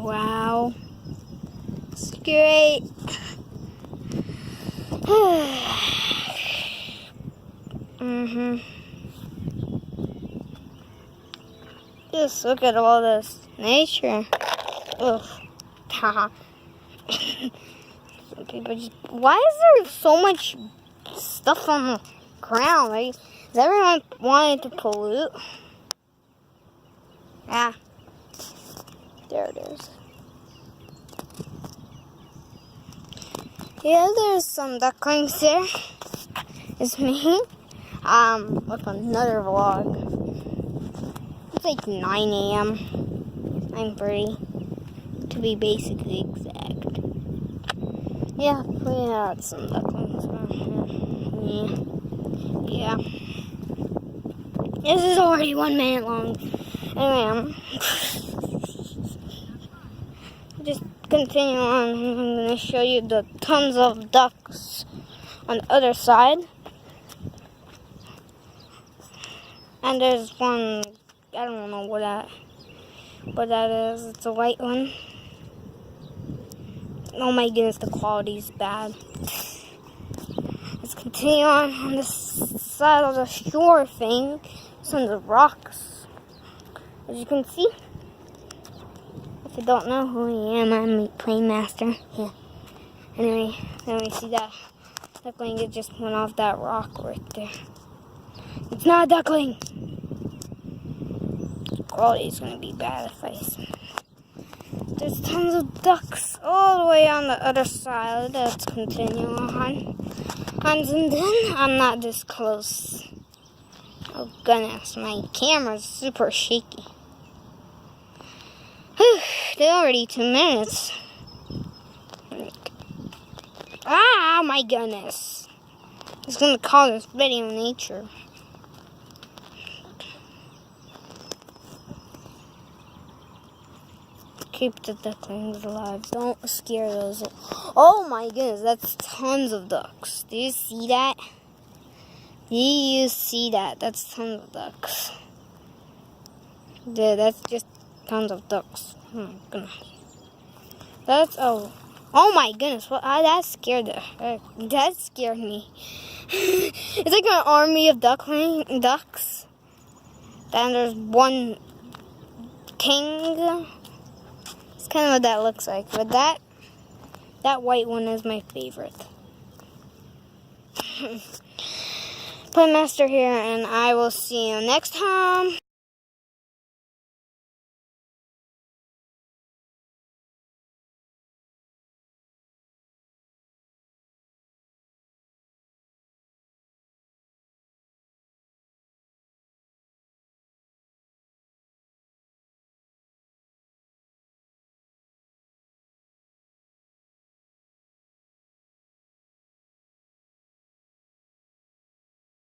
Wow. It's great. Just look at all this nature. Ugh. Haha. Some people just. Why is there so much stuff on the ground? Like, does everyone wanting to pollute? Yeah. There it is. Yeah, there's some ducklings there. It's me. With another vlog. It's like 9 a.m. 9:30 to be basically exact. Yeah, we had some ducklings. Yeah. This is already 1 minute long. Anyway, just continue on. I'm going to show you the tons of ducks on the other side. And there's one, I don't know what that is. It's a white one. Oh my goodness, the quality's bad. Let's continue on this side of the shore thing. Some of the rocks. As you can see. If you don't know who I am, I'm a plane master. Yeah. Anyway, then we see that duckling. It just went off that rock right there. It's not a duckling. The quality is going to be bad if I see. There's tons of ducks all the way on the other side. Let's continue on. And then I'm not this close. Oh goodness, my camera's super shaky. Whew, they're already 2 minutes. Ah, my goodness. It's gonna call this video nature. Keep the ducklings alive. Don't scare those. Oh my goodness, that's tons of ducks. Do you see that? Do you see that? That's tons of ducks. Dude, that's just tons of ducks. Oh my goodness. That's oh my goodness! What? That scared that scared me. It's like an army of ducks. Then there's one king. It's kind of what that looks like. But that white one is my favorite. Play Master here, and I will see you next time.